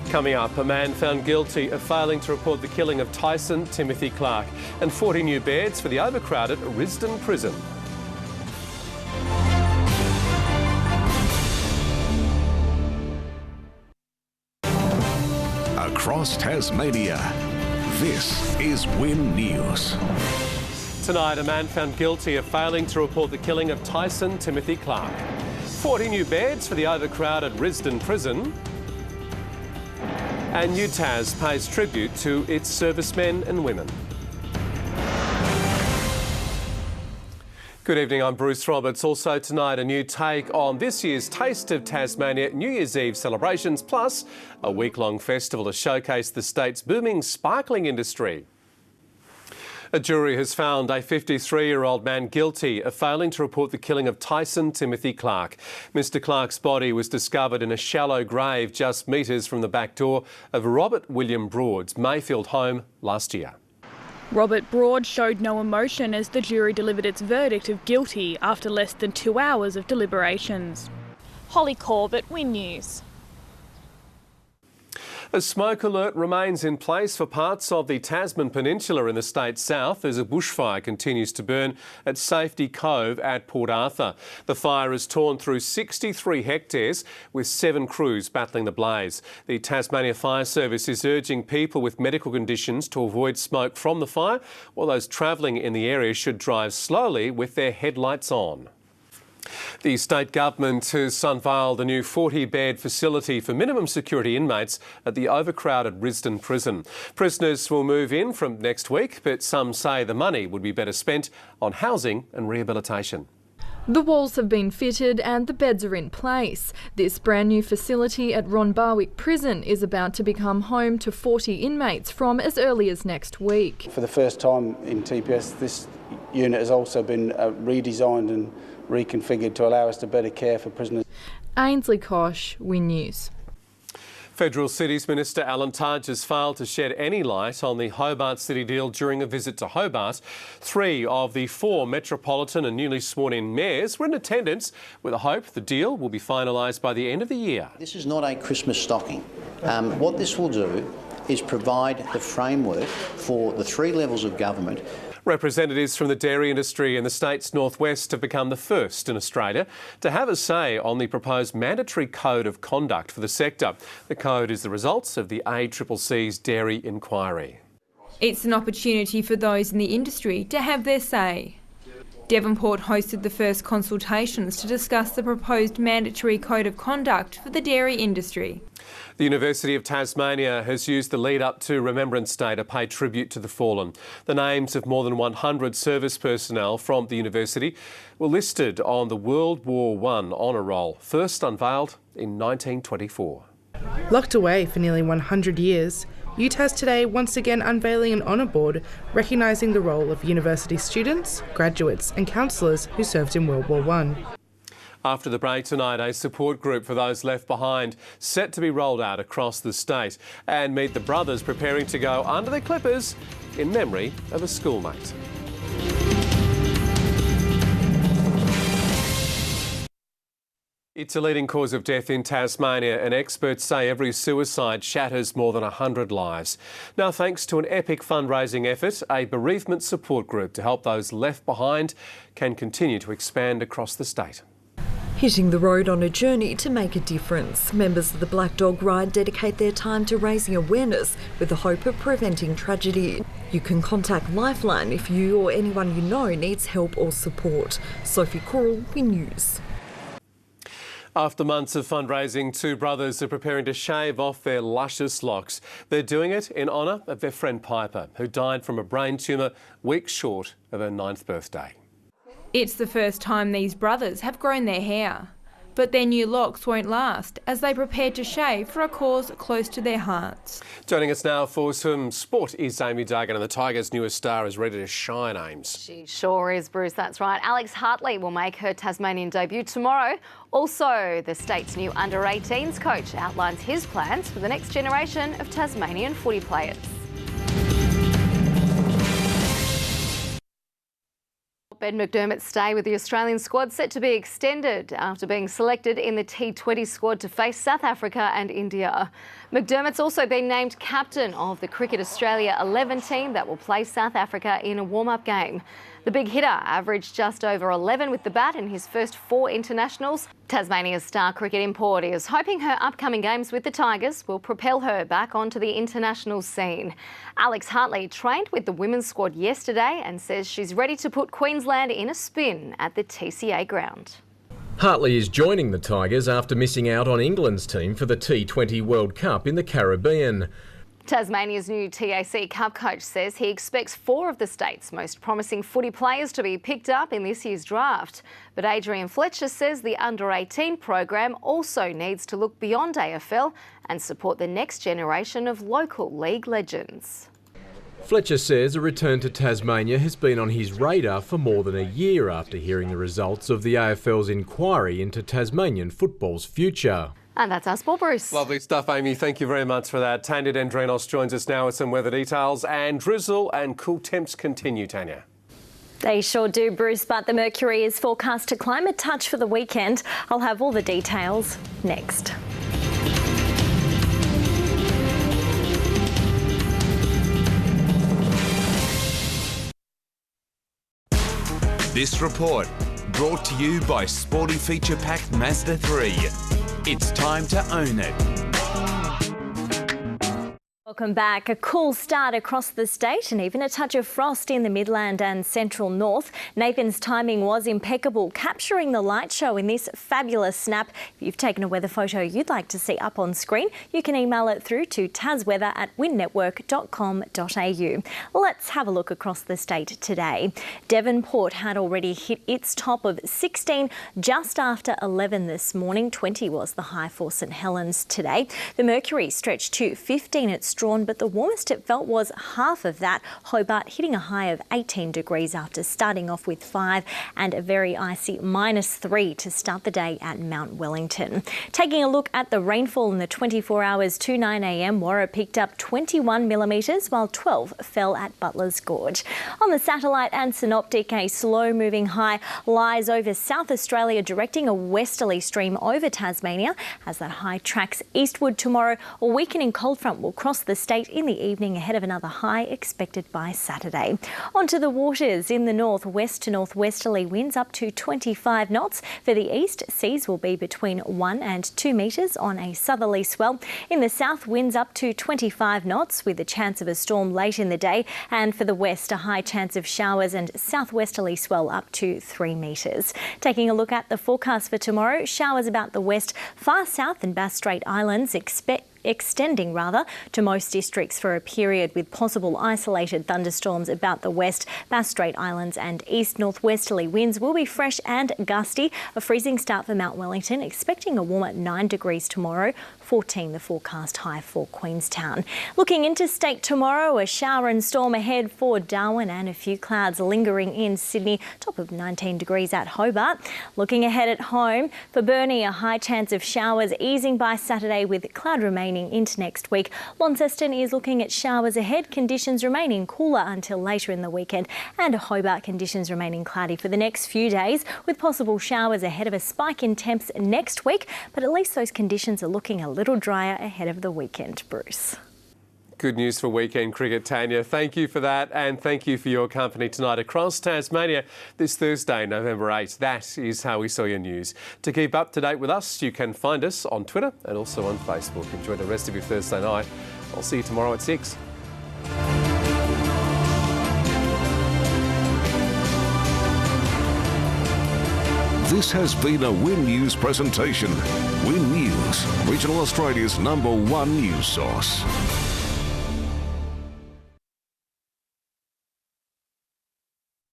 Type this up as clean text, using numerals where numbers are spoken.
Coming up, a man found guilty of failing to report the killing of Tyson Timothy Clark, and 40 new beds for the overcrowded Risdon prison. Across Tasmania, this is Win News. Tonight, a man found guilty of failing to report the killing of Tyson Timothy Clark. 40 new beds for the overcrowded Risdon prison. And UTAS pays tribute to its servicemen and women. Good evening, I'm Bruce Roberts. Also tonight, a new take on this year's Taste of Tasmania New Year's Eve celebrations, plus a week-long festival to showcase the state's booming sparkling industry. A jury has found a 53-year-old man guilty of failing to report the killing of Tyson Timothy Clark. Mr Clark's body was discovered in a shallow grave just metres from the back door of Robert William Broad's Mayfield home last year. Robert Broad showed no emotion as the jury delivered its verdict of guilty after less than 2 hours of deliberations. Holly Corbett, Win News. A smoke alert remains in place for parts of the Tasman Peninsula in the state's south as a bushfire continues to burn at Safety Cove at Port Arthur. The fire has torn through 63 hectares with 7 crews battling the blaze. The Tasmania Fire Service is urging people with medical conditions to avoid smoke from the fire, while those travelling in the area should drive slowly with their headlights on. The state government has unveiled a new 40-bed facility for minimum security inmates at the overcrowded Risdon prison. Prisoners will move in from next week, but some say the money would be better spent on housing and rehabilitation. The walls have been fitted and the beds are in place. This brand new facility at Ron Barwick Prison is about to become home to 40 inmates from as early as next week. For the first time in TPS, this unit has also been redesigned and reconfigured to allow us to better care for prisoners. Ainsley Kosh, Win News. Federal Cities Minister Montage has failed to shed any light on the Hobart City deal during a visit to Hobart. 3 of the 4 metropolitan and newly sworn-in mayors were in attendance with a hope the deal will be finalised by the end of the year. This is not a Christmas stocking. What this will do is provide the framework for the 3 levels of government. Representatives from the dairy industry in the state's northwest have become the first in Australia to have a say on the proposed mandatory code of conduct for the sector. The code is the result of the ACCC's dairy inquiry. It's an opportunity for those in the industry to have their say. Devonport hosted the first consultations to discuss the proposed mandatory code of conduct for the dairy industry. The University of Tasmania has used the lead up to Remembrance Day to pay tribute to the fallen. The names of more than 100 service personnel from the university were listed on the World War I honour roll, first unveiled in 1924. Locked away for nearly 100 years, UTAS today once again unveiling an honour board recognising the role of university students, graduates and counsellors who served in World War I. After the break tonight, a support group for those left behind set to be rolled out across the state, and meet the brothers preparing to go under the clippers in memory of a schoolmate. It's a leading cause of death in Tasmania, and experts say every suicide shatters more than 100 lives. Now, thanks to an epic fundraising effort, a bereavement support group to help those left behind can continue to expand across the state. Hitting the road on a journey to make a difference. Members of the Black Dog Ride dedicate their time to raising awareness with the hope of preventing tragedy. You can contact Lifeline if you or anyone you know needs help or support. Sophie Coral, Win News. After months of fundraising, 2 brothers are preparing to shave off their luscious locks. They're doing it in honour of their friend Piper, who died from a brain tumour weeks short of her 9th birthday. It's the first time these brothers have grown their hair. But their new locks won't last as they prepare to shave for a cause close to their hearts. Joining us now for some sport is Amy Duggan, and the Tigers' newest star is ready to shine, Ames. She sure is, Bruce, that's right. Alex Hartley will make her Tasmanian debut tomorrow. Also, the state's new under-18s coach outlines his plans for the next generation of Tasmanian footy players. Ben McDermott's stay with the Australian squad set to be extended after being selected in the T20 squad to face South Africa and India. McDermott's also been named captain of the Cricket Australia 11 team that will play South Africa in a warm-up game. The big hitter averaged just over 11 with the bat in his first 4 internationals. Tasmania's star cricket import is hoping her upcoming games with the Tigers will propel her back onto the international scene. Alex Hartley trained with the women's squad yesterday and says she's ready to put Queensland in a spin at the TCA ground. Hartley is joining the Tigers after missing out on England's team for the T20 World Cup in the Caribbean. Tasmania's new TAC Cup coach says he expects 4 of the state's most promising footy players to be picked up in this year's draft. But Adrian Fletcher says the under-18 program also needs to look beyond AFL and support the next generation of local league legends. Fletcher says a return to Tasmania has been on his radar for more than a year after hearing the results of the AFL's inquiry into Tasmanian football's future. And that's our sport, Bruce. Lovely stuff, Amy. Thank you very much for that. Tanya Dendrinos joins us now with some weather details, and drizzle and cool temps continue, Tanya. They sure do, Bruce, but the mercury is forecast to climb a touch for the weekend. I'll have all the details next. This report brought to you by Sporty Feature Pack Mazda 3. It's time to own it. Welcome back. A cool start across the state and even a touch of frost in the Midland and Central North. Nathan's timing was impeccable, capturing the light show in this fabulous snap. If you've taken a weather photo you'd like to see up on screen, you can email it through to tasweather@windnetwork.com.au. Let's have a look across the state today. Devonport had already hit its top of 16 just after 11 this morning. 20 was the high for St Helens today. The mercury stretched to 15 at Strawn, but the warmest it felt was half of that. Hobart hitting a high of 18 degrees after starting off with 5 and a very icy -3 to start the day at Mount Wellington. Taking a look at the rainfall in the 24 hours to 9 a.m, Warra picked up 21 millimetres while 12 fell at Butler's Gorge. On the satellite and synoptic, a slow-moving high lies over South Australia, directing a westerly stream over Tasmania. As that high tracks eastward tomorrow, a weakening cold front will cross the state in the evening ahead of another high expected by Saturday. Onto the waters. In the north, west to northwesterly winds up to 25 knots. For the east, seas will be between 1 and 2 metres on a southerly swell. In the south, winds up to 25 knots with a chance of a storm late in the day. And for the west, a high chance of showers and southwesterly swell up to 3 metres. Taking a look at the forecast for tomorrow, showers about the west, far south and Bass Strait Islands extending to most districts for a period, with possible isolated thunderstorms about the west, Bass Strait Islands and east. Northwesterly winds will be fresh and gusty. A freezing start for Mount Wellington, expecting a warm at 9 degrees tomorrow. 14 the forecast high for Queenstown. Looking interstate tomorrow, a shower and storm ahead for Darwin and a few clouds lingering in Sydney, top of 19 degrees at Hobart. Looking ahead at home, for Burnie, a high chance of showers easing by Saturday with cloud remaining into next week. Launceston is looking at showers ahead, conditions remaining cooler until later in the weekend, and Hobart conditions remaining cloudy for the next few days with possible showers ahead of a spike in temps next week, but at least those conditions are looking a little drier ahead of the weekend, Bruce. Good news for weekend cricket, Tanya. Thank you for that, and thank you for your company tonight across Tasmania this Thursday, November 8th. That is how we saw your news. To keep up to date with us, you can find us on Twitter and also on Facebook. Enjoy the rest of your Thursday night. I'll see you tomorrow at 6. This has been a Win News presentation. Win News, Regional Australia's #1 news source.